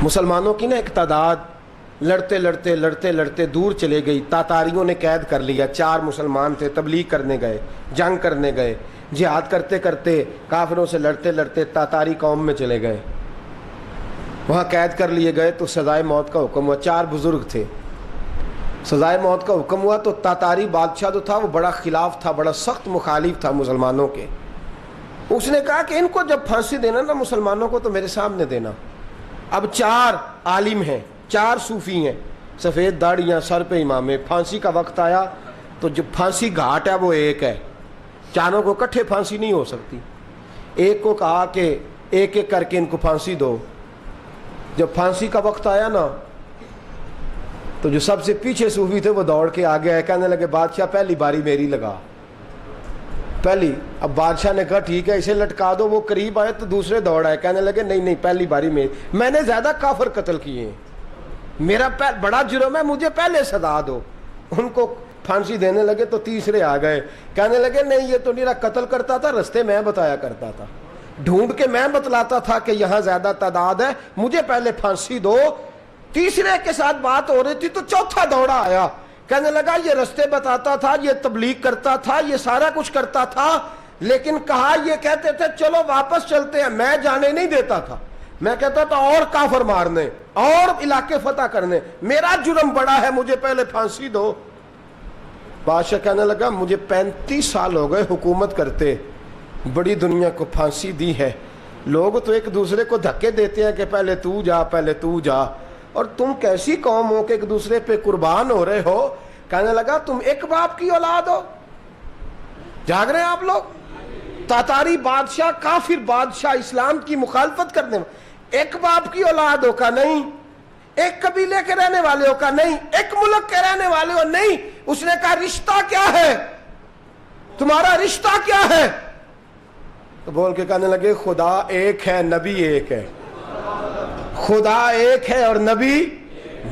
مسلمانوں کی نا ایک تعداد لڑتے لڑتے لڑتے لڑتے دور چلے گئی. تاتاریوں نے قید کر لیا. 4 مسلمان تھے, تبلیغ کرنے گئے, جنگ کرنے گئے, جہاد کرتے کرتے کافروں سے لڑتے لڑتے تاتاری قوم میں چلے گئے. وہاں قید کر لیے گئے تو سزائے موت کا حکم ہوا. 4 بزرگ تھے. سزائے موت کا حکم ہوا تو تاتاری بادشاہ جو تھا وہ بڑا خلاف تھا, بڑا سخت مخالف تھا مسلمانوں کے. اس نے کہا کہ ان کو جب پھانسی دینا نا مسلمانوں کو تو میرے سامنے دینا. اب 4 عالم ہیں, 4 صوفی ہیں, سفید داڑیاں, سر پہ امامے. پھانسی کا وقت آیا تو جو پھانسی گھاٹ ہے وہ ایک ہے, چاروں کو اکٹھے پھانسی نہیں ہو سکتی. ایک کو کہا کہ ایک ایک کر کے ان کو پھانسی دو. جب پھانسی کا وقت آیا نا تو جو سب سے پیچھے صوفی تھے وہ دوڑ کے آگے آئے, کہنے لگے بادشاہ پہلی باری میری لگا پہلی. اب بادشاہ نے کہا ٹھیک ہے اسے لٹکا دو. وہ قریب آئے تو دوسرے دوڑ آئے, کہنے لگے نہیں نہیں پہلی باری میری, میں نے زیادہ کافر قتل کیے ہیں, میرا بڑا جرم ہے, مجھے پہلے سزا دو. ان کو پھانسی دینے لگے تو تیسرے آ گئے, کہنے لگے نہیں یہ تو میرا قتل کرتا تھا, رستے میں بتایا کرتا تھا, ڈھونڈ کے میں بتلاتا تھا کہ یہاں زیادہ تعداد ہے, مجھے پہلے پھانسی دو. تیسرے کے ساتھ بات ہو رہی تھی تو چوتھا دوڑا آیا, کہنے لگا یہ رستے بتاتا تھا, یہ تبلیغ کرتا تھا, یہ سارا کچھ کرتا تھا, لیکن کہا یہ کہتے تھے چلو واپس چلتے ہیں, میں جانے نہیں دیتا تھا. میں کہتا تھا اور کافر مارنے اور علاقے فتح کرنے, میرا جرم بڑا ہے, مجھے پہلے پھانسی دو. بادشاہ کہنے لگا مجھے 35 سال ہو گئے حکومت کرتے, بڑی دنیا کو پھانسی دی ہے, لوگ تو ایک دوسرے کو دھکے دیتے ہیں کہ پہلے تو جا پہلے تو جا, اور تم کیسی قوم ہو کہ ایک دوسرے پہ قربان ہو رہے ہو. کہنے لگا تم ایک باپ کی اولاد ہو. جاگ رہے ہیں آپ لوگ؟ تاتاری بادشاہ, کافر بادشاہ, اسلام کی مخالفت کرنے میں, ایک باپ کی اولاد ہو کا نہیں, ایک قبیلے کے رہنے والے ہو کا نہیں, ایک ملک کے رہنے والے ہو نہیں. اس نے کہا رشتہ کیا ہے تمہارا, رشتہ کیا ہے؟ تو بول کے کہنے لگے خدا ایک ہے, نبی ایک ہے. خدا ایک ہے اور نبی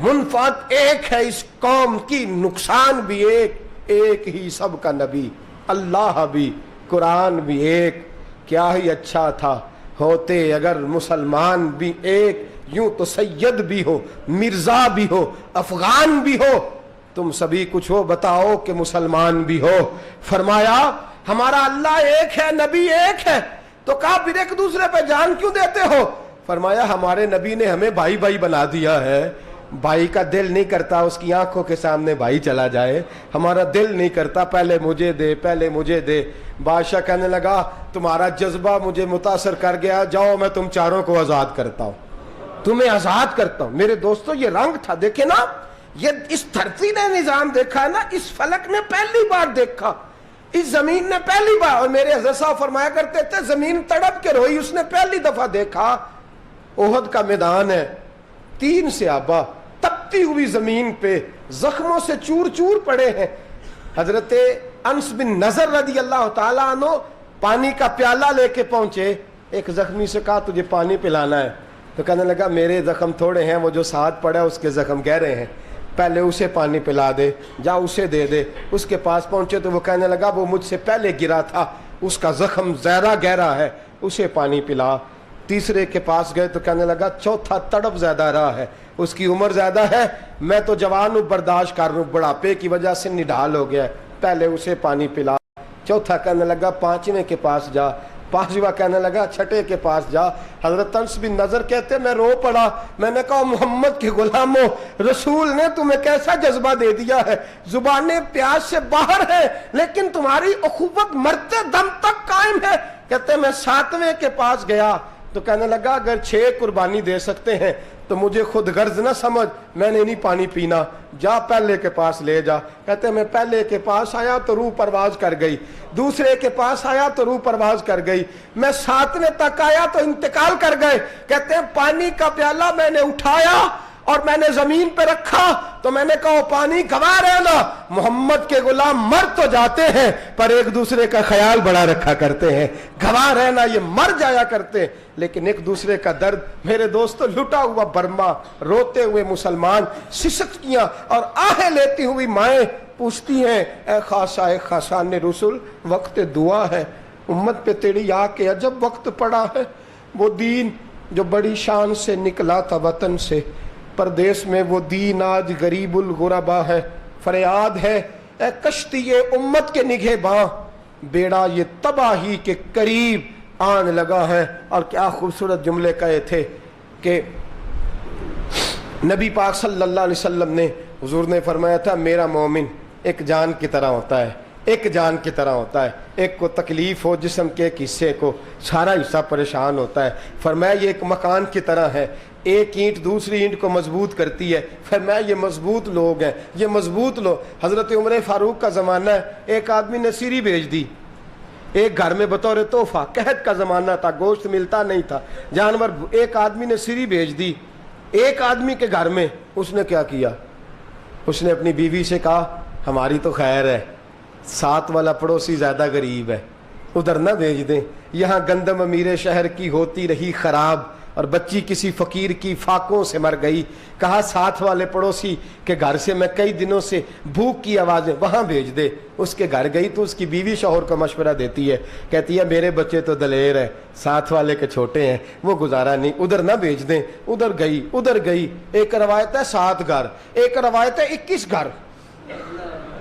منفعت ایک ہے, اس قوم کی نقصان بھی ایک, ایک ہی سب کا نبی, اللہ بھی, قرآن بھی ایک. کیا ہی اچھا تھا ہوتے اگر مسلمان بھی ایک, یوں تو سید بھی ہو, مرزا بھی ہو, افغان بھی ہو, تم سبھی کچھ ہو, بتاؤ کہ مسلمان بھی ہو. فرمایا ہمارا اللہ ایک ہے, نبی ایک ہے. تو کہا پھر ایک دوسرے پہ جان کیوں دیتے ہو؟ فرمایا ہمارے نبی نے ہمیں بھائی بھائی بنا دیا ہے, بھائی کا دل نہیں کرتا اس کی آنکھوں کے سامنے بھائی چلا جائے, ہمارا دل نہیں کرتا پہلے مجھے دے پہلے مجھے دے. بادشاہ کہنے لگا تمہارا جذبہ مجھے متاثر کر گیا, جاؤ میں تم چاروں کو آزاد کرتا ہوں, تمہیں آزاد کرتا ہوں. میرے دوستو یہ رنگ تھا, دیکھیں نا, یہ اس دھرتی نے نظام دیکھا ہے نا, اس فلک نے پہلی بار دیکھا, اس زمین نے پہلی بار. اور میرے حضرت صاحب فرمایا کرتے تھے زمین تڑپ کے روئی, اس نے پہلی دفعہ دیکھا. احد کا میدان ہے, 3 صحابہ تپتی ہوئی زمین پہ زخموں سے چور چور پڑے ہیں. حضرت انس بن نضر رضی اللہ تعالیٰ عنہ پانی کا پیالہ لے کے پہنچے. ایک زخمی سے کہا تجھے پانی پلانا ہے, تو کہنے لگا میرے زخم تھوڑے ہیں, وہ جو ساتھ پڑا ہے اس کے زخم گہرے ہیں, پہلے اسے پانی پلا دے, جا اسے دے دے. اس کے پاس پہنچے تو وہ کہنے لگا وہ مجھ سے پہلے گرا تھا, اس کا زخم زیادہ گہرا ہے, اسے پانی پلا. تیسرے کے پاس گئے تو کہنے لگا چوتھا تڑپ زیادہ رہا ہے, اس کی عمر زیادہ ہے, میں تو جوان ہوں برداشت کر رہا ہوں, بڑھاپے کی وجہ سے نڈھال ہو گیا ہے, پہلے اسے پانی پلا. چوتھا کہنے لگا 5ویں کے پاس جا, 5واں کہنے لگا 6 کے پاس جا. حضرت انس بن نضر کہتے میں رو پڑا, میں نے کہا محمد کے غلاموں, رسول نے تمہیں کیسا جذبہ دے دیا ہے, زبانیں پیاس سے باہر ہیں لیکن تمہاری اخوت مرتے دم تک قائم ہے. کہتے میں 7ویں کے پاس گیا تو کہنے لگا اگر 6 قربانی دے سکتے ہیں تو مجھے خود غرض نہ سمجھ, میں نے نہیں پانی پینا, جا پہلے کے پاس لے جا. کہتے میں پہلے کے پاس آیا تو روح پرواز کر گئی, دوسرے کے پاس آیا تو روح پرواز کر گئی, میں 7ویں تک آیا تو انتقال کر گئے. کہتے ہیں پانی کا پیالہ میں نے اٹھایا اور میں نے زمین پہ رکھا تو میں نے کہا پانی گواہ رہنا, محمد کے غلام مر تو جاتے ہیں پر ایک دوسرے کا خیال بڑا رکھا کرتے ہیں, گواہ رہنا یہ مر جایا کرتے لیکن ایک دوسرے کا درد. میرے دوستو لٹا ہوا برما, روتے ہوئے مسلمان, سسکیاں اور آہیں لیتی ہوئی مائیں پوچھتی ہیں اے خاصا اے خاصان رسول, وقت دعا ہے, امت پہ تیری آ کے عجب وقت پڑا ہے, وہ دین جو بڑی شان سے نکلا تھا وطن سے، پردیس میں وہ دین آج غریب الغربا ہے، فریاد ہے اے کشتی امت کے نگہباں، بیڑا یہ تباہی کے قریب آن لگا ہے۔ اور کیا خوبصورت جملے کہے تھے کہ نبی پاک صلی اللہ علیہ وسلم نے، حضور نے فرمایا تھا میرا مومن ایک جان کی طرح ہوتا ہے، ایک جان کی طرح ہوتا ہے، ایک کو تکلیف ہو جسم کے ایک حصے کو سارا حصہ پریشان ہوتا ہے، فرمایا یہ ایک مکان کی طرح ہے، ایک اینٹ دوسری اینٹ کو مضبوط کرتی ہے، فرمایا یہ مضبوط لوگ ہیں، یہ مضبوط لوگ۔ حضرت عمر فاروق کا زمانہ ہے، ایک آدمی نے سیری بھیج دی ایک گھر میں بطور تحفہ، قحط کا زمانہ تھا، گوشت ملتا نہیں تھا، جانور، ایک آدمی نے سیری بھیج دی ایک آدمی کے گھر میں۔ اس نے کیا کیا؟ اس نے اپنی بیوی سے کہا ہماری تو خیر ہے، ساتھ والا پڑوسی زیادہ غریب ہے، ادھر نہ بھیج دیں، یہاں گندم امیر شہر کی ہوتی رہی خراب اور بچی کسی فقیر کی فاقوں سے مر گئی، کہا ساتھ والے پڑوسی کے گھر سے میں کئی دنوں سے بھوک کی آوازیں، وہاں بھیج دے۔ اس کے گھر گئی تو اس کی بیوی شوہر کو مشورہ دیتی ہے، کہتی ہے میرے بچے تو دلیر ہے، ساتھ والے کے چھوٹے ہیں، وہ گزارا نہیں، ادھر نہ بھیج دیں۔ ادھر گئی۔ ایک روایت ہے 7 گھر، ایک روایت ہے 21 گھر،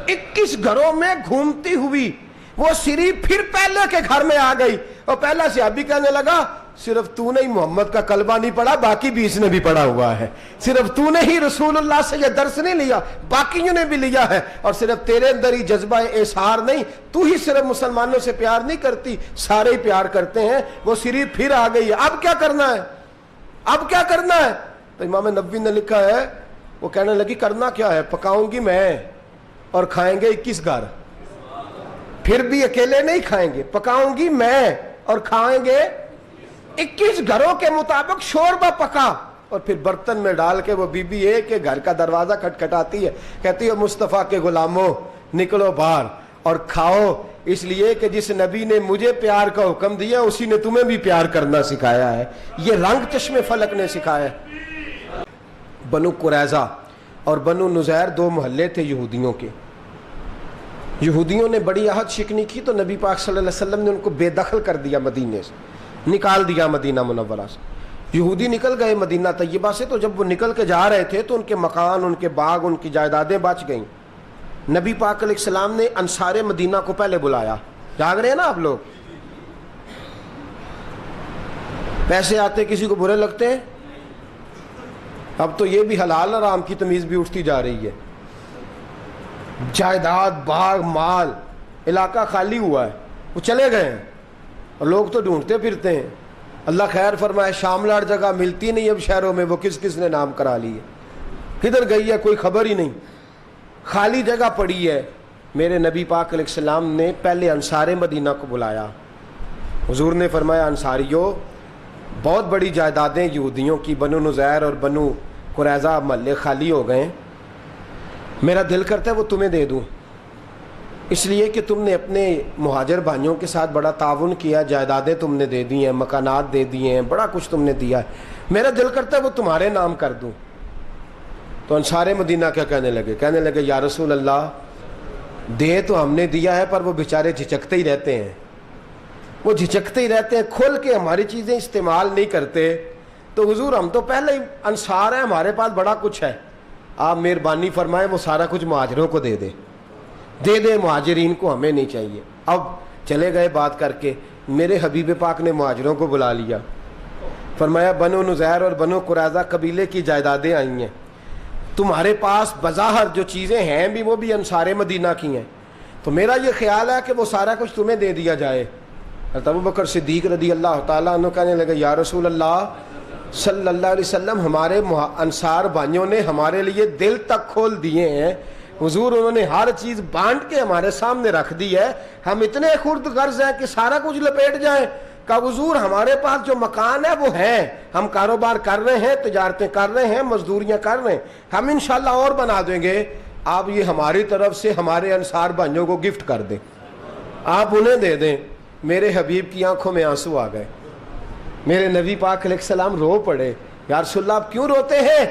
21 گھروں میں گھومتی ہوئی وہ سری پھر پہلے کے گھر میں آ گئی، اور پہلا صحابی کہنے لگا صرف تو نے ہی محمد کا کلمہ نہیں پڑھا، باقی 20 نے بھی پڑھا ہوا ہے، صرف تو نے ہی رسول اللہ سے یہ درس نہیں لیا، باقیوں نے بھی لیا ہے، اور صرف تیرے اندر ہی جذبہ احسار نہیں، تو ہی صرف مسلمانوں سے پیار نہیں کرتی، سارے ہی پیار کرتے ہیں۔ وہ سری پھر آ گئی ہے، اب کیا کرنا ہے؟ اب کیا کرنا ہے؟ تو امام نبوی نے لکھا ہے، وہ کہنے لگی کرنا کیا ہے؟ پکاؤں گی میں اور کھائیں گے 21 گھر، پھر بھی اکیلے نہیں کھائیں گے، پکاؤں گی میں اور کھائیں گے 21 گھروں کے مطابق شوربہ پکا، اور پھر برتن میں ڈال کے وہ بی بی ایک کے گھر کا دروازہ کھٹکھٹاتی ہے، کہتی ہے مصطفیٰ کے غلاموں نکلو باہر اور کھاؤ، اس لیے کہ جس نبی نے مجھے پیار کا حکم دیا اسی نے تمہیں بھی پیار کرنا سکھایا ہے، یہ رنگ چشم فلک نے سکھایا ہے۔ بنو قریظہ اور بنو نذیر 2 محلے تھے یہودیوں کے، یہودیوں نے بڑی عہد شکنی کی تو نبی پاک صلی اللہ علیہ وسلم نے ان کو بے دخل کر دیا، مدینے سے نکال دیا، مدینہ منورہ سے۔ یہودی نکل گئے مدینہ طیبہ سے، تو جب وہ نکل کے جا رہے تھے تو ان کے مکان، ان کے باغ، ان کی جائیدادیں بچ گئیں۔ نبی پاک علیہ السلام نے انصار مدینہ کو پہلے بلایا، جاگ رہے ہیں نا آپ لوگ؟ پیسے آتے کسی کو برے لگتے ہیں؟ اب تو یہ بھی حلال حرام کی تمیز بھی اٹھتی جا رہی ہے، جائیداد، باغ، مال، علاقہ خالی ہوا ہے، وہ چلے گئے ہیں اور لوگ تو ڈھونڈتے پھرتے ہیں۔ اللہ خیر فرمائے، شاملاٹ جگہ ملتی نہیں اب شہروں میں، وہ کس کس نے نام کرا لی ہے، کدھر گئی ہے کوئی خبر ہی نہیں، خالی جگہ پڑی ہے۔ میرے نبی پاک علیہ السلام نے پہلے انصار مدینہ کو بلایا، حضور نے فرمایا انصاریوں، بہت بڑی جائیدادیں یہودیوں کی بنو نذیر اور بنو قریظہ محلے خالی ہو گئے، میرا دل کرتا ہے وہ تمہیں دے دوں، اس لیے کہ تم نے اپنے مہاجر بھائیوں کے ساتھ بڑا تعاون کیا، جائیدادیں تم نے دے دی ہیں، مکانات دے دیے ہیں، بڑا کچھ تم نے دیا ہے، میرا دل کرتا ہے وہ تمہارے نام کر دوں۔ تو انصار مدینہ کیا کہنے لگے یا رسول اللہ، دے تو ہم نے دیا ہے پر وہ بیچارے جھچکتے ہی رہتے ہیں، وہ جھچکتے ہی رہتے ہیں، کھول کے ہماری چیزیں استعمال نہیں کرتے، تو حضور ہم تو پہلے ہی انصار ہیں، ہمارے پاس بڑا کچھ ہے، آپ مہربانی فرمائیں وہ سارا کچھ مہاجروں کو دے دے مہاجرین کو، ہمیں نہیں چاہیے۔ اب چلے گئے بات کر کے، میرے حبیب پاک نے مہاجروں کو بلا لیا، فرمایا بنو نذیر اور بنو قریظہ قبیلے کی جائیدادیں آئی ہیں، تمہارے پاس بظاہر جو چیزیں ہیں بھی وہ بھی انصار مدینہ کی ہیں، تو میرا یہ خیال ہے کہ وہ سارا کچھ تمہیں دے دیا جائے۔ حضرت ابوبکر صدیق رضی اللہ تعالیٰ عنہ کہنے لگے یا رسول اللہ صلی اللہ علیہ وسلم، ہمارے انصار بھائیوں نے ہمارے لیے دل تک کھول دیے ہیں حضور، انہوں نے ہر چیز بانٹ کے ہمارے سامنے رکھ دی ہے، ہم اتنے خرد غرض ہیں کہ سارا کچھ لپیٹ جائیں؟ کہ حضور ہمارے پاس جو مکان ہے وہ ہے، ہم کاروبار کر رہے ہیں، تجارتیں کر رہے ہیں، مزدوریاں کر رہے ہیں، ہم انشاءاللہ اور بنا دیں گے، آپ یہ ہماری طرف سے ہمارے انصار بھائیوں کو گفٹ کر دیں، آپ انہیں دے دیں۔ میرے حبیب کی آنکھوں میں آنسو آ گئے، میرے نبی پاک علیہ السلام رو پڑے، یا رسول اللہ آپ کیوں روتے ہیں؟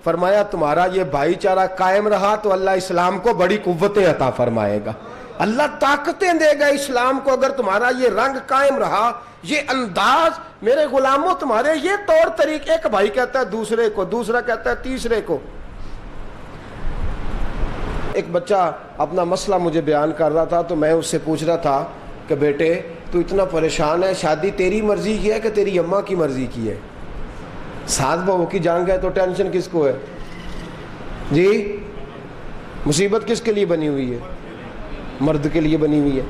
فرمایا تمہارا یہ بھائی چارہ قائم رہا تو اللہ اسلام کو بڑی قوتیں عطا فرمائے گا، اللہ طاقتیں دے گا اسلام کو اگر تمہارا یہ رنگ قائم رہا، یہ انداز۔ میرے غلاموں تمہارے یہ طور طریقے، ایک بھائی کہتا ہے دوسرے کو، دوسرا کہتا ہے تیسرے کو۔ ایک بچہ اپنا مسئلہ مجھے بیان کر رہا تھا تو میں اس سے پوچھ رہا تھا کہ بیٹے تو اتنا پریشان ہے، شادی تیری مرضی کی ہے کہ تیری اماں کی مرضی کی ہے؟ سات بہو کی جنگ ہے تو ٹینشن کس کو ہے جی؟ مصیبت کس کے لیے بنی ہوئی ہے؟ مرد کے لیے بنی ہوئی ہے۔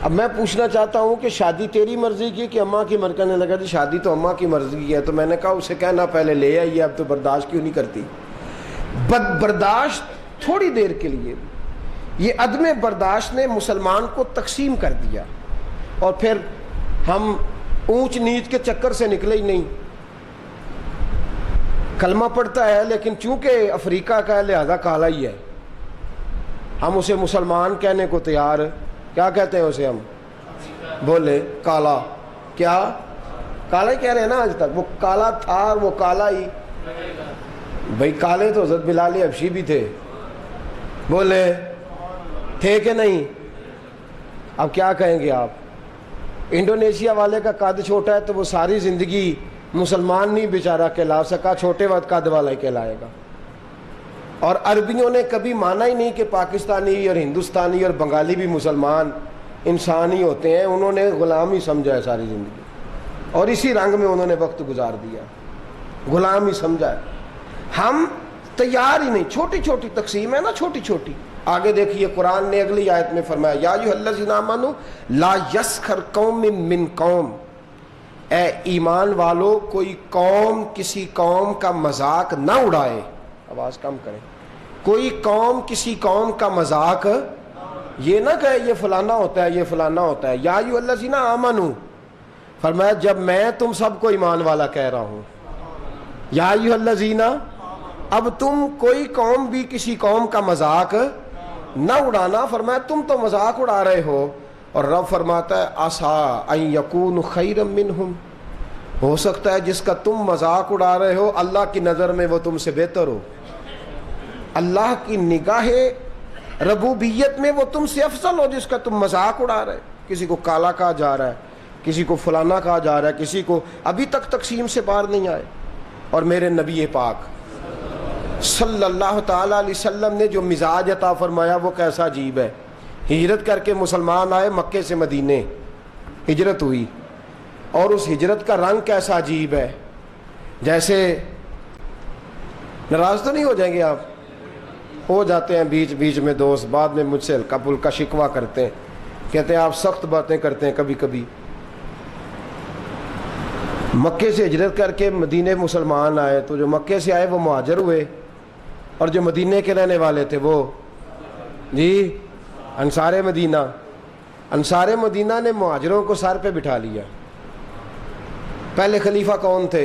اب میں پوچھنا چاہتا ہوں کہ شادی تیری مرضی کی کہ اماں کی مرضی؟ کہنے لگا جی شادی تو اماں کی مرضی کی ہے۔ تو میں نے کہا اسے کہنا پہلے لے آئیے، اب تو برداشت کیوں نہیں کرتی؟ برداشت تھوڑی دیر کے لیے، یہ عدم برداشت نے مسلمان کو تقسیم کر دیا، اور پھر ہم اونچ نیچ کے چکر سے نکلے ہی نہیں۔ کلمہ پڑھتا ہے لیکن چونکہ افریقہ کا ہے لہذا کالا ہی ہے، ہم اسے مسلمان کہنے کو تیار، کیا کہتے ہیں اسے ہم؟ بولے کالا۔ کیا کالا ہی کہہ رہے ہیں نا آج تک؟ وہ کالا تھا اور وہ کالا ہی، بھائی کالے تو حضرت بلال حبشی بھی تھے، بولے تھے کہ نہیں؟ اب کیا کہیں گے آپ؟ انڈونیشیا والے کا قد چھوٹا ہے تو وہ ساری زندگی مسلمان نہیں بیچارہ کہلا سکا، چھوٹے وقت قد والا ہی کہلائے گا۔ اور عربیوں نے کبھی مانا ہی نہیں کہ پاکستانی اور ہندوستانی اور بنگالی بھی مسلمان انسان ہی ہوتے ہیں، انہوں نے غلام ہی سمجھا ہے ساری زندگی، اور اسی رنگ میں انہوں نے وقت گزار دیا، غلام ہی سمجھا ہے۔ ہم تیار ہی نہیں، چھوٹی چھوٹی تقسیم ہے نا، چھوٹی چھوٹی۔ آگے دیکھیے قرآن نے اگلی آیت میں فرمایا یا ایھا الذین آمنوا لا یسخر قوم من قوم، اے ایمان والو کوئی قوم کسی قوم کا مذاق نہ اڑائے، آواز کم کریں، کوئی قوم کسی قوم کا مذاق یہ نہ کہے یہ فلانا ہوتا ہے یہ فلانا ہوتا ہے۔ یا ایھا الذین آمنوا، فرمایا جب میں تم سب کو ایمان والا کہہ رہا ہوں، یا ایھا الذین، اب تم کوئی قوم بھی کسی قوم کا مذاق نہ اڑانا، فرمایا تم تو مذاق اڑا رہے ہو، اور رب فرماتا ہے عسیٰ ان یکون خیرا منہم، ہو سکتا ہے جس کا تم مذاق اڑا رہے ہو اللہ کی نظر میں وہ تم سے بہتر ہو، اللہ کی نگاہ ربوبیت میں وہ تم سے افضل ہو جس کا تم مذاق اڑا رہے۔ کسی کو کالا کہا جا رہا ہے، کسی کو فلانا کہا جا رہا ہے، کسی کو ابھی تک تقسیم سے باہر نہیں آئے۔ اور میرے نبی پاک صلی اللہ تعالیٰ علیہ وسلم نے جو مزاج عطا فرمایا وہ کیسا عجیب ہے۔ ہجرت کر کے مسلمان آئے، مکے سے مدینے ہجرت ہوئی، اور اس ہجرت کا رنگ کیسا عجیب ہے۔ جیسے ناراض تو نہیں ہو جائیں گے آپ؟ ہو جاتے ہیں بیچ بیچ میں دوست، بعد میں مجھ سے ہلکا پھلکا شکوہ کرتے ہیں، کہتے ہیں آپ سخت باتیں کرتے ہیں کبھی کبھی۔ مکے سے ہجرت کر کے مدینے مسلمان آئے، تو جو مکے سے آئے وہ مہاجر ہوئے، اور جو مدینے کے رہنے والے تھے وہ جی انصار مدینہ۔ انصار مدینہ نے مہاجروں کو سر پہ بٹھا لیا۔ پہلے خلیفہ کون تھے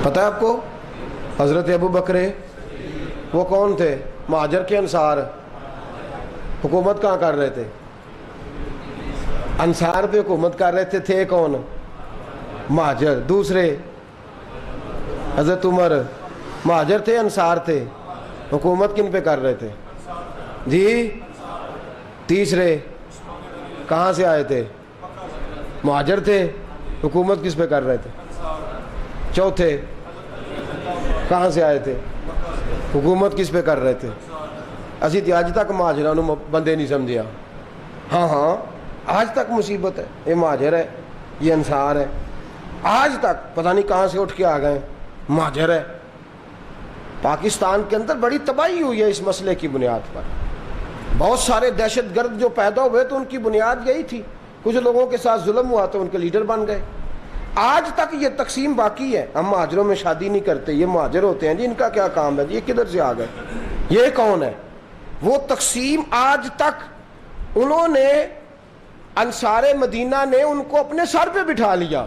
پتہ ہے آپ کو؟ حضرت ابو بکر۔ وہ کون تھے؟ مہاجر کے انصار۔ حکومت کہاں کر رہے تھے؟ انصار پہ حکومت کر رہے تھے کون؟ مہاجر۔ دوسرے حضرت عمر، مہاجر تھے انصار تھے؟ حکومت کن پہ کر رہے تھے جی؟ تیسرے کہاں سے آئے تھے؟ مہاجر تھے، حکومت کس پہ کر رہے تھے؟ چوتھے کہاں سے آئے تھے؟ حکومت کس پہ کر رہے تھے؟ اسی تے اج تک مہاجروں بندے نہیں سمجھیا۔ ہاں ہاں آج تک مصیبت ہے، یہ مہاجر ہے یہ انصار ہے، آج تک پتہ نہیں کہاں سے اٹھ کے آ گئے مہاجر ہے۔ پاکستان کے اندر بڑی تباہی ہوئی ہے اس مسئلے کی بنیاد پر، بہت سارے دہشت گرد جو پیدا ہوئے تو ان کی بنیاد یہی تھی، کچھ لوگوں کے ساتھ ظلم ہوا تو ان کے لیڈر بن گئے۔ آج تک یہ تقسیم باقی ہے، ہم مہاجروں میں شادی نہیں کرتے، یہ مہاجر ہوتے ہیں جی، ان کا کیا کام ہے جی، یہ کدھر سے آ گئے، یہ کون ہے؟ وہ تقسیم آج تک انہوں نے، انصار مدینہ نے ان کو اپنے سر پہ بٹھا لیا،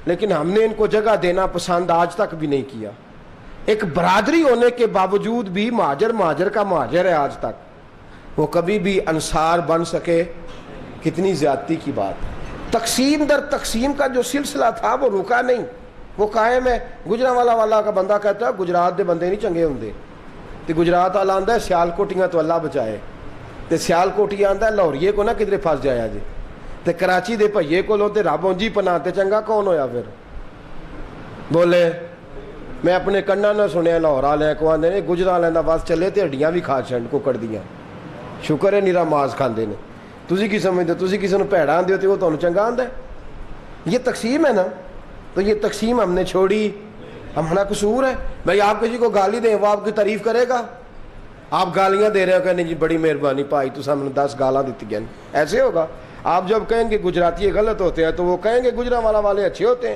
لیکن ہم نے ان کو جگہ دینا پسند آج تک بھی نہیں کیا۔ ایک برادری ہونے کے باوجود بھی مہاجر کا مہاجر ہے آج تک، وہ کبھی بھی انصار بن سکے، کتنی زیادتی کی بات۔ تقسیم در تقسیم کا جو سلسلہ تھا وہ رکا نہیں، وہ قائم ہے۔ گجرانوالہ والا کا بندہ کہتا ہے گجرات دے بندے نہیں چنگے ہوندے، تو گجرات والا آندا ہے سیال کوٹیاں تو اللہ بچائے، تو سیال کوٹیاں آندا ہے لاہوریے کو نہ کدھر پھنس جایا جی، تو کراچی دے بھئیے کو لو تے رب اونجی پناہ تے چنگا کون ہویا پھر؟ بولے میں اپنے کناں نہ سنیا لاہور والے کو آندے نے گجرا والے دا بس چلے تے ہڈیاں بھی کھا چھڈ ککڑ دیاں، شکر ہے نیرا ماس کھاندے نے۔ تسی کی سمجھدے تسی کسی نوں بھیڑا آندے ہو تے وہ تانوں چنگا آندا ہے؟ یہ تقسیم ہے نا، تو یہ تقسیم ہم نے چھوڑی، ہمارا قصور ہے۔ بھائی آپ کسی کو گالی دیں وہ آپ کی تعریف کرے گا؟ آپ گالیاں دے رہے ہو کہ نہیں جی بڑی مہربانی بھائی تو ہم نے 10 گالاں دیتی گئے، ایسے ہوگا؟ آپ جب کہیں گے گجراتی غلط ہوتے ہیں تو وہ کہیں گے گجرانوالہ والے اچھے ہوتے ہیں۔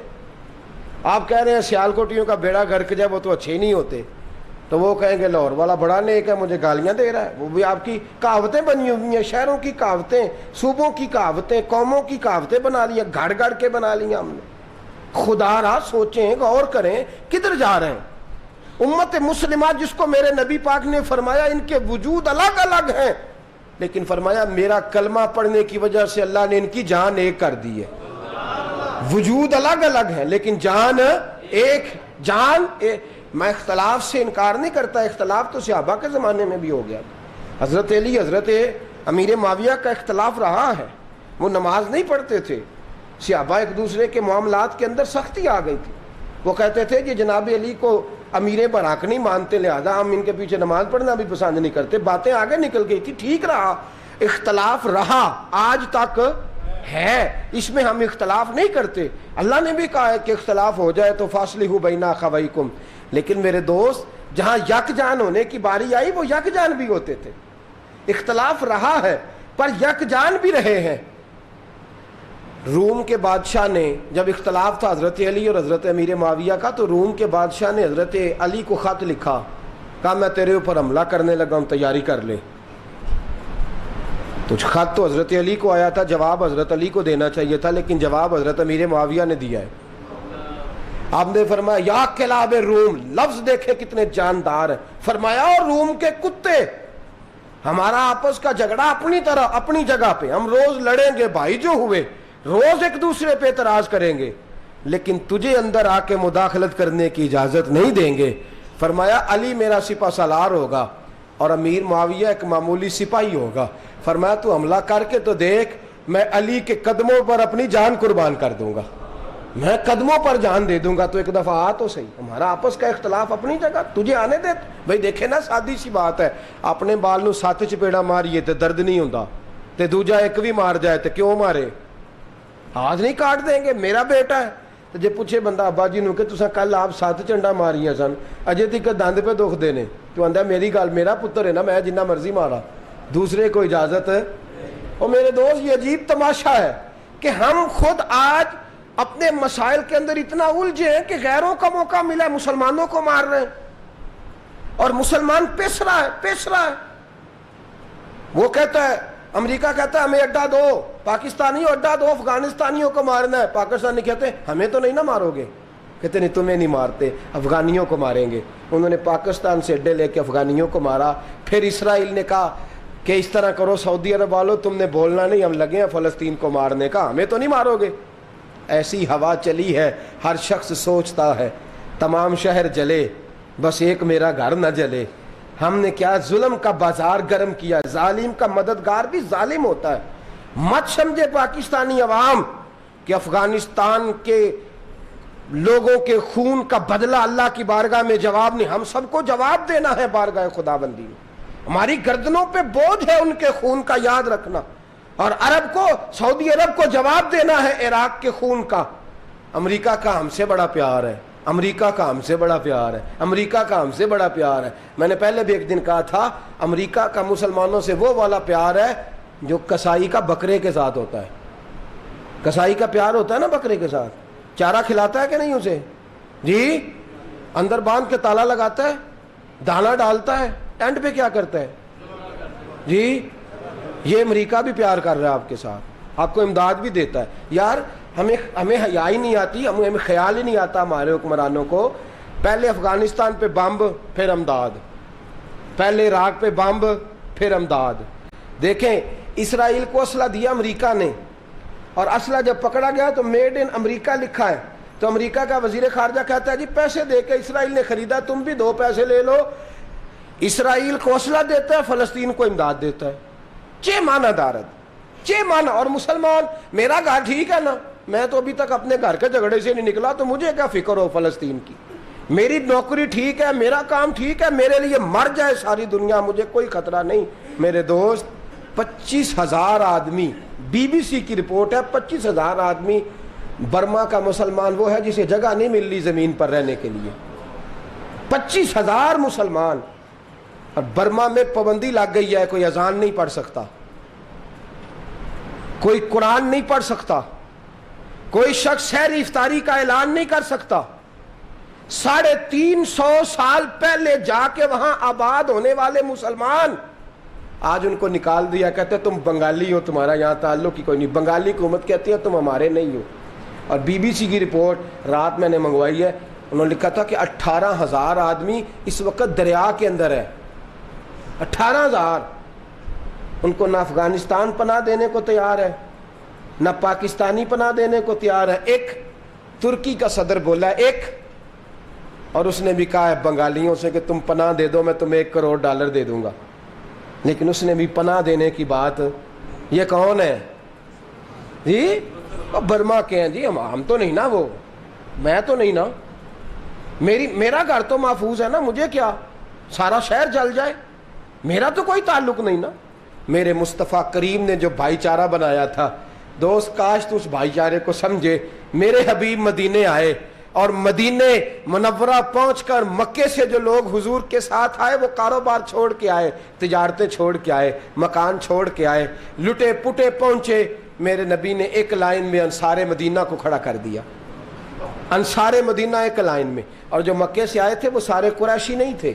آپ کہہ رہے ہیں سیال کوٹیوں کا بیڑا گرک جائے وہ تو اچھے ہی نہیں ہوتے، تو وہ کہیں گے لاہور والا بڑا نیک ہے مجھے گالیاں دے رہا ہے۔ وہ بھی آپ کی کہاوتیں بنی ہوئی ہیں، شہروں کی کہاوتیں، صوبوں کی کہاوتیں، قوموں کی کہاوتیں بنا لی ہیں، گھڑ گھڑ کے بنا لی ہیں ہم نے۔ خدا را سوچیں، غور کریں کدھر جا رہے ہیں۔ امت مسلمہ جس کو میرے نبی پاک نے فرمایا ان کے وجود الگ الگ ہیں، لیکن فرمایا میرا کلمہ پڑھنے کی وجہ سے اللہ نے ان کی جان ایک کر دی ہے۔ وجود الگ الگ ہیں لیکن جان ایک، جان ایک۔ میں اختلاف سے انکار نہیں کرتا، اختلاف تو صحابہ کے زمانے میں بھی ہو گیا، حضرت علی حضرت امیر معاویہ کا اختلاف رہا ہے، وہ نماز نہیں پڑھتے تھے، صحابہ ایک دوسرے کے معاملات کے اندر سختی آ گئی تھی، وہ کہتے تھے کہ جناب علی کو امیر براق نہیں مانتے لہذا ہم ان کے پیچھے نماز پڑھنا بھی پسند نہیں کرتے، باتیں آگے نکل گئی تھی، ٹھیک رہا، اختلاف رہا، آج تک ہے، اس میں ہم اختلاف نہیں کرتے۔ اللہ نے بھی کہا ہے کہ اختلاف ہو جائے تو فاصلحوا بین اخویکم، لیکن میرے دوست جہاں یک جان ہونے کی باری آئی وہ یک جان بھی ہوتے تھے، اختلاف رہا ہے پر یک جان بھی رہے ہیں۔ روم کے بادشاہ نے جب اختلاف تھا حضرت علی اور حضرت امیر معاویہ کا، تو روم کے بادشاہ نے حضرت علی کو خط لکھا، کہا میں تیرے اوپر حملہ کرنے لگا ہوں تیاری کر لے۔ تو خط تو حضرت علی کو آیا تھا، جواب حضرت علی کو دینا چاہیے تھا، لیکن جواب حضرت امیر معاویہ نے دیا ہے۔ آپ نے فرمایا یا کلاب روم، لفظ دیکھے کتنے جاندار ہیں، فرمایا اور روم کے کتے، ہمارا آپس کا جھگڑا اپنی طرح اپنی جگہ پہ، ہم روز لڑیں گے بھائی جو ہوئے، روز ایک دوسرے پہ اعتراض کریں گے، لیکن تجھے اندر آ کے مداخلت کرنے کی اجازت نہیں دیں گے۔ فرمایا علی میرا سپہ سالار ہوگا اور امیر معاویہ ایک معمولی سپاہی ہوگا۔ فرمایا تو حملہ کر کے تو دیکھ، میں علی کے قدموں پر اپنی جان قربان کر دوں گا، میں قدموں پر جان دے دوں گا، تو ایک دفعہ آ تو صحیح، ہمارا آپس کا اختلاف اپنی جگہ، تجھے آنے دے۔ بھائی دیکھے نا سادی سی بات ہے، اپنے بال نو 7 چپیڑا ماریے تے درد نہیں ہوندا، تے دوجا ایک بھی مار جائے تے کیوں مارے؟ ہاتھ نہیں کاٹ دیں گے، میرا بیٹا ہے۔ تو جے پوچھے بندہ ابا جی نو کہ تساں کل آپ 7 چنڈا ماریاں سن، اجے تک دند پہ دکھ دینے، تو آندا میری گل، میرا پتر ہے نا، میں جنہ مرضی مارا، دوسرے کو اجازت ہے۔ اور میرے دوست یہ عجیب تماشا ہے کہ ہم خود آج اپنے مسائل کے اندر اتنا الجھے ہیں کہ غیروں کا موقع ملا ہے مسلمانوں کو مار رہے ہیں، اور مسلمان پس رہا ہے۔ وہ کہتا ہے، امریکہ کہتا ہے ہمیں اڈا دو، پاکستانیوں اڈا دو، افغانستانیوں کو مارنا ہے، پاکستانی کہتے ہیں ہمیں تو نہیں نا مارو گے، کہتے نہیں تمہیں نہیں مارتے، افغانیوں کو ماریں گے۔ انہوں نے پاکستان سے اڈے لے کے افغانیوں کو مارا۔ پھر اسرائیل نے کہا کہ اس طرح کرو سعودی عرب والوں، تم نے بولنا نہیں، ہم لگے ہیں فلسطین کو مارنے کا، ہمیں تو نہیں مارو گے۔ ایسی ہوا چلی ہے، ہر شخص سوچتا ہے تمام شہر جلے بس ایک میرا گھر نہ جلے۔ ہم نے کیا ظلم کا بازار گرم کیا، ظالم کا مددگار بھی ظالم ہوتا ہے۔ مت سمجھے پاکستانی عوام کہ افغانستان کے لوگوں کے خون کا بدلہ اللہ کی بارگاہ میں جواب نہیں، ہم سب کو جواب دینا ہے بارگاہ خداوندی میں، ہماری گردنوں پہ بوجھ ہے ان کے خون کا یاد رکھنا، اور عرب کو، سعودی عرب کو جواب دینا ہے عراق کے خون کا۔ امریکہ کا ہم سے بڑا پیار ہے، امریکہ کا ہم سے بڑا پیار ہے، امریکہ کا ہم سے بڑا پیار ہے۔ میں نے پہلے بھی ایک دن کہا تھا، امریکہ کا مسلمانوں سے وہ والا پیار ہے جو کسائی کا بکرے کے ساتھ ہوتا ہے۔ کسائی کا پیار ہوتا ہے نا بکرے کے ساتھ، چارہ کھلاتا ہے کہ نہیں اسے؟ جی، اندر باندھ کے تالا لگاتا ہے، دانا ڈالتا ہے، اینڈ پہ کیا کرتا ہے؟ جی، یہ امریکہ بھی پیار کر رہا ہے آپ کے ساتھ، آپ کو امداد بھی دیتا ہے۔ یار ہمیں حیا ہی نہیں آتی، ہمیں خیال ہی نہیں آتا ہمارے حکمرانوں کو، پہلے افغانستان پہ بمب پھر امداد، پہلے عراق پہ بمب پھر امداد۔ دیکھیں اسرائیل کو اسلحہ دیا امریکہ نے، اور اسلحہ جب پکڑا گیا تو میڈ ان امریکہ لکھا ہے، تو امریکہ کا وزیر خارجہ کہتا ہے جی پیسے دے کے اسرائیل نے خریدا، تم بھی 2 پیسے لے لو۔ اسرائیل کو اسلحہ دیتا ہے، فلسطین کو امداد دیتا ہے. چھ معنی دارت، چھ معنی. اور مسلمان، میرا گھر ٹھیک ہے نا، میں تو ابھی تک اپنے گھر کے جھگڑے سے نہیں نکلا، تو مجھے کیا فکر ہو فلسطین کی. میری نوکری ٹھیک ہے، میرا کام ٹھیک ہے، میرے لیے مر جائے ساری دنیا، مجھے کوئی خطرہ نہیں. میرے دوست، 25,000 آدمی، BBC کی رپورٹ ہے، 25,000 آدمی. برما کا مسلمان وہ ہے جسے جگہ نہیں مل رہی زمین پر رہنے کے لیے. 25,000 مسلمان. اور برما میں پابندی لگ گئی ہے، کوئی اذان نہیں پڑھ سکتا، کوئی قرآن نہیں پڑھ سکتا، کوئی شخص سحر افطاری کا اعلان نہیں کر سکتا. 350 سال پہلے جا کے وہاں آباد ہونے والے مسلمان آج ان کو نکال دیا. کہتے تم بنگالی ہو، تمہارا یہاں تعلق ہی کوئی نہیں. بنگالی حکومت کہتی ہے تم ہمارے نہیں ہو. اور BBC کی رپورٹ رات میں نے منگوائی ہے، انہوں نے لکھا تھا کہ 18,000 آدمی اس وقت دریا کے اندر ہے. 18,000. ان کو نہ افغانستان پناہ دینے کو تیار ہے، نہ پاکستانی پناہ دینے کو تیار ہے. ایک ترکی کا صدر بولا ہے، ایک، اور اس نے بھی کہا ہے بنگالیوں سے کہ تم پناہ دے دو، میں تمہیں $1 کروڑ دے دوں گا. لیکن اس نے بھی پناہ دینے کی بات. یہ کون ہے جی؟ برما کے ہیں جی. ہم تو نہیں نا، وہ میں تو نہیں نا، میرا گھر تو محفوظ ہے نا، مجھے کیا سارا شہر جل جائے، میرا تو کوئی تعلق نہیں نا. میرے مصطفیٰ کریم نے جو بھائی چارہ بنایا تھا، دوست کاش تو اس بھائی چارے کو سمجھے. میرے حبیب مدینے آئے اور مدینے منورہ پہنچ کر مکے سے جو لوگ حضور کے ساتھ آئے وہ کاروبار چھوڑ کے آئے، تجارتیں چھوڑ کے آئے، مکان چھوڑ کے آئے، لٹے پٹے پہنچے. میرے نبی نے ایک لائن میں انصار مدینہ کو کھڑا کر دیا. انصار مدینہ ایک لائن میں. اور جو مکے سے آئے تھے وہ سارے قریشی نہیں تھے،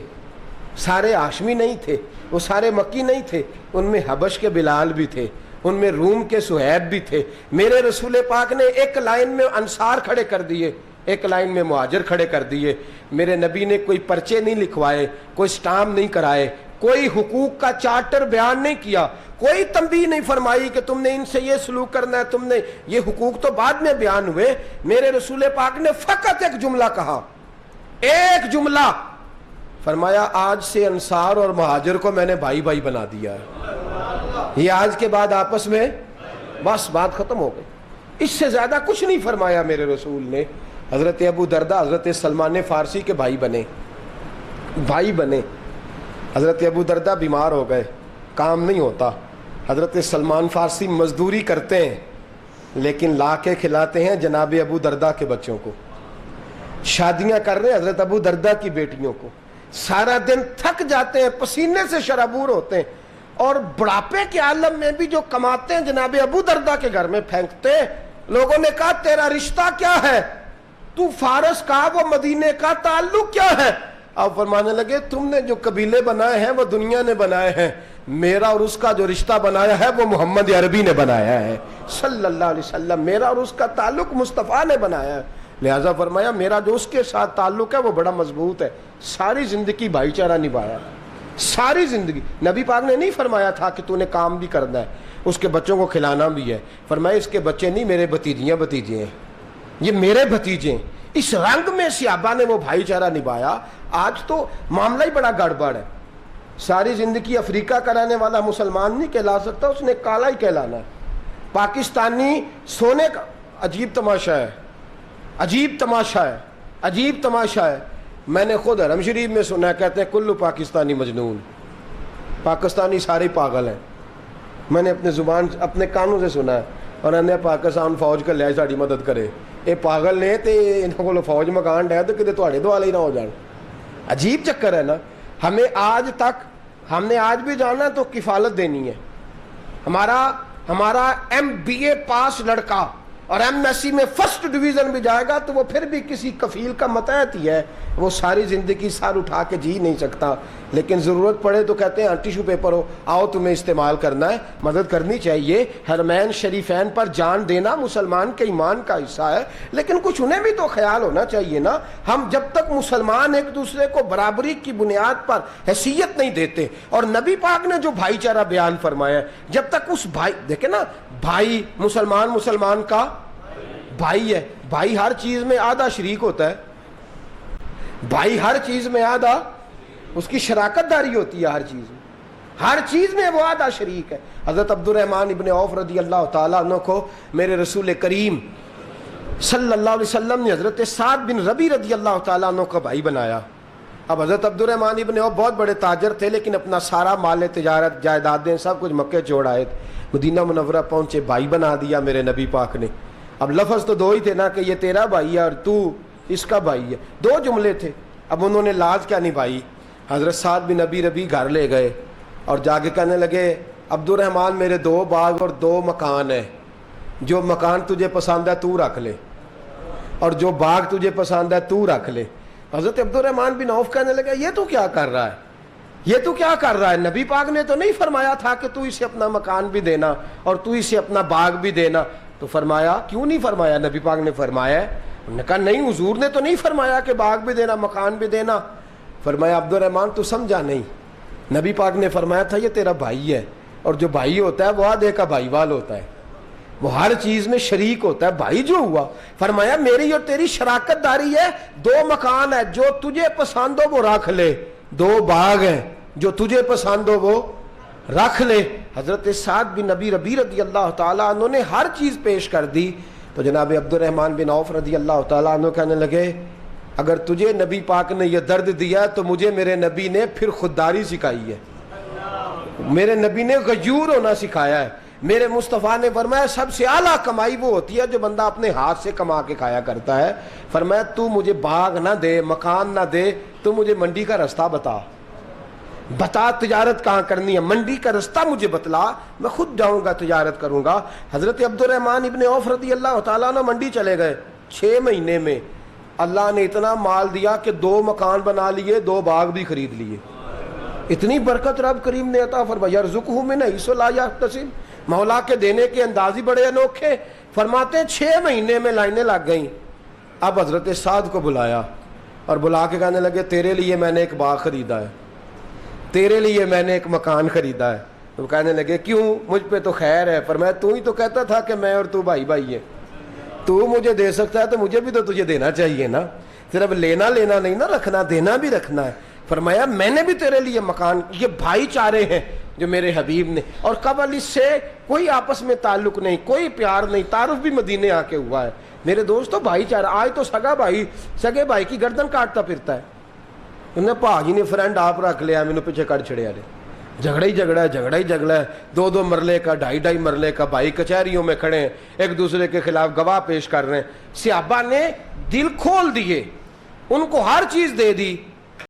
سارے ہاشمی نہیں تھے، وہ سارے مکی نہیں تھے. ان میں حبش کے بلال بھی تھے، ان میں روم کے سہیب بھی تھے. میرے رسول پاک نے ایک لائن میں انصار کھڑے کر دیے، ایک لائن میں مہاجر کھڑے کر دیے. میرے نبی نے کوئی پرچے نہیں لکھوائے، کوئی سٹامپ نہیں کرائے، کوئی حقوق کا چارٹر بیان نہیں کیا، کوئی تنبیہ نہیں فرمائی کہ تم نے ان سے یہ سلوک کرنا ہے، تم نے یہ حقوق تو بعد میں بیان ہوئے. میرے رسول پاک نے فقط ایک جملہ کہا، ایک جملہ فرمایا، آج سے انصار اور مہاجر کو میں نے بھائی بھائی بنا دیا ہے. یہ آج کے بعد آپس میں بس بات ختم ہو گئی. اس سے زیادہ کچھ نہیں فرمایا میرے رسول نے. حضرت ابو دردہ حضرت سلمان فارسی کے بھائی بنے. حضرت ابو دردہ بیمار ہو گئے، کام نہیں ہوتا. حضرت سلمان فارسی مزدوری کرتے ہیں لیکن لا کے کھلاتے ہیں جناب ابو دردہ کے بچوں کو. شادیاں کر رہے ہیں حضرت ابو دردہ کی بیٹیوں کو. سارا دن تھک جاتے ہیں، پسینے سے شرابور ہوتے ہیں، اور بڑھاپے کے عالم میں بھی جو کماتے ہیں جناب ابو دردہ کے گھر میں پھینکتے. لوگوں نے کہا تیرا رشتہ کیا ہے، تو فارس کا، وہ مدینے کا، تعلق کیا ہے؟ اب فرمانے لگے تم نے جو قبیلے بنائے ہیں وہ دنیا نے بنائے ہیں، میرا اور اس کا جو رشتہ بنایا ہے وہ محمد عربی نے بنایا ہے صلی اللہ علیہ وسلم. میرا اور اس کا تعلق مصطفیٰ نے بنایا ہے. لہذا فرمایا میرا جو اس کے ساتھ تعلق ہے وہ بڑا مضبوط ہے. ساری زندگی بھائی چارہ نبھایا، ساری زندگی. نبی پاک نے نہیں فرمایا تھا کہ تو نے کام بھی کرنا ہے، اس کے بچوں کو کھلانا بھی ہے. فرمایا اس کے بچے نہیں، میرے بھتیجے ہیں، یہ میرے بھتیجے ہیں. اس رنگ میں صحابہ نے وہ بھائی چارہ نبھایا. آج تو معاملہ ہی بڑا گڑبڑ ہے. ساری زندگی افریقہ کا رہنے والا مسلمان نہیں کہلا سکتا، اس نے کالا ہی کہلانا ہے. پاکستانی سونے کا عجیب تماشا ہے، عجیب تماشا ہے، عجیب تماشا ہے. میں نے خود حرم شریف میں سنا ہے، کہتے ہیں کلو پاکستانی مجنون، پاکستانی سارے پاگل ہیں. میں نے اپنے زبان اپنے کانوں سے سنا ہے. اور انہیں پاکستان فوج کا لے ساری مدد کرے، یہ پاگل نے تے انہوں کو فوج مکان ڈے تو کدے تھوڑے دوالے ہی نہ ہو جان. عجیب چکر ہے نا. ہمیں آج تک، ہم نے آج بھی جانا تو کفالت دینی ہے. ہمارا MBA پاس لڑکا اور MSc میں فرسٹ ڈویژن بھی جائے گا تو وہ پھر بھی کسی کفیل کا متحد ہی ہے. وہ ساری زندگی سر اٹھا کے جی نہیں سکتا، لیکن ضرورت پڑے تو کہتے ہیں ٹیشو پیپر ہو، آؤ تمہیں استعمال کرنا ہے، مدد کرنی چاہیے. حرمین شریفین پر جان دینا مسلمان کے ایمان کا حصہ ہے، لیکن کچھ انہیں بھی تو خیال ہونا چاہیے نا. ہم جب تک مسلمان ایک دوسرے کو برابری کی بنیاد پر حیثیت نہیں دیتے، اور نبی پاک نے جو بھائی چارہ بیان فرمایا ہے، جب تک اس بھائی، دیکھیں نا، بھائی مسلمان کا بھائی ہے. بھائی ہر چیز میں آدھا شریک ہوتا ہے، بھائی ہر چیز میں آدھا. اس کی شراکت داری ہوتی ہے ہر چیز میں، ہر چیز میں وہ آدھا شریک ہے۔ حضرت عبد الرحمن ابن عوف رضی اللہ تعالیٰ عنہ کو میرے رسول کریم صلی اللہ علیہ وسلم نے حضرت سعد بن ربی رضی اللہ تعالیٰ عنہ کا بھائی بنایا۔ اب حضرت عبد الرحمن ابن عوف بہت بڑے تاجر تھے، لیکن اپنا سارا مال تجارت، جائیدادیں، سب کچھ مکے چھوڑ آئے تھے، مدینہ منورہ پہنچے، بھائی بنا دیا میرے نبی پاک نے۔ اب لفظ تو دو ہی تھے نا کہ یہ تیرا بھائی ہے اور تو اس کا بھائی ہے، دو جملے تھے۔ اب انہوں نے لاج کیا نبھائی، حضرت سعد بن نبی ربی گھر لے گئے اور جا کے کہنے لگے عبد الرحمن میرے 2 باغ اور 2 مکان ہیں، جو مکان تجھے پسند ہے تو رکھ لے اور جو باغ تجھے پسند ہے تو رکھ لے۔ حضرت عبد الرحمن بن عوف کہنے لگا یہ تو کیا کر رہا ہے، یہ تو کیا کر رہا ہے، نبی پاک نے تو نہیں فرمایا تھا کہ تو اسے اپنا مکان بھی دینا اور تو اسے اپنا باغ بھی دینا؟ تو فرمایا کیوں نہیں فرمایا، نبی پاک نے فرمایا ہے۔ انہوں نے کہا نہیں حضور نے تو نہیں فرمایا کہ باغ بھی دینا مکان بھی دینا۔ فرمایا عبد الرحمن تو سمجھا نہیں، نبی پاک نے فرمایا تھا یہ تیرا بھائی ہے، اور جو بھائی ہوتا ہے وہ آدھے کا بھائی وال ہوتا ہے، وہ ہر چیز میں شریک ہوتا ہے۔ بھائی جو ہوا، فرمایا میری اور تیری شراکت داری ہے، 2 مکان ہے جو تجھے پسند ہو وہ رکھ لے، 2 باغ ہیں جو تجھے پسند ہو وہ رکھ لے۔ حضرت سعد بن نبی ربی رضی اللہ تعالیٰ عنہ نے ہر چیز پیش کر دی۔ تو جناب عبد الرحمن بن عوف رضی اللہ تعالیٰ عنہ کہنے لگے اگر تجھے نبی پاک نے یہ درد دیا تو مجھے میرے نبی نے پھر خودداری سکھائی ہے، میرے نبی نے غیور ہونا سکھایا ہے۔ میرے مصطفیٰ نے فرمایا سب سے اعلیٰ کمائی وہ ہوتی ہے جو بندہ اپنے ہاتھ سے کما کے کھایا کرتا ہے۔ فرمایا تو مجھے باغ نہ دے، مکان نہ دے، تو مجھے منڈی کا رستہ بتا تجارت کہاں کرنی ہے، منڈی کا رستہ مجھے بتلا، میں خود جاؤں گا تجارت کروں گا۔ حضرت عبد الرحمن ابن عوف رضی اللہ تعالیٰ عنہ منڈی چلے گئے، 6 مہینے میں اللہ نے اتنا مال دیا کہ 2 مکان بنا لیے، 2 باغ بھی خرید لیے۔ اتنی برکت رب کریم نے عطا فرمائی، یرزقہ من حیث لا یحتسب، مولا کے دینے کے انداز ہی بڑے انوکھے۔ فرماتے ہیں 6 مہینے میں لائنیں لگ گئیں۔ اب حضرت سعد کو بلایا اور بلا کے کہنے لگے تیرے لیے میں نے ایک باغ خریدا ہے، تیرے لیے میں نے ایک مکان خریدا ہے۔ تو کہنے لگے کیوں، مجھ پہ تو خیر ہے۔ فرمایا تو ہی تو کہتا تھا کہ میں اور تو بھائی بھائی ہیں، تو مجھے دے سکتا ہے تو مجھے بھی تو تجھے دینا چاہیے نا، صرف لینا نہیں نا رکھنا، دینا بھی رکھنا ہے۔ فرمایا میں نے بھی تیرے لیے مکان، یہ بھائی چارے ہیں جو میرے حبیب نے، اور قبل اس سے کوئی آپس میں تعلق نہیں، کوئی پیار نہیں، تعارف بھی مدینے آ کے ہوا ہے۔ میرے دوستو بھائی چارہ، آج تو سگے بھائی کی گردن کاٹتا پھرتا ہے، انہیں پاجی نے فرینڈ آپ رکھ لیا، مینوں پیچھے کٹ چھڑیا رہے، جھگڑا ہی جھگڑا ہے، 2 مرلے کا 2.5 مرلے کا، بھائی کچہریوں میں کھڑے ہیں، ایک دوسرے کے خلاف گواہ پیش کر رہے ہیں۔ صحابہ نے دل کھول دیے، ان کو ہر چیز دے دی،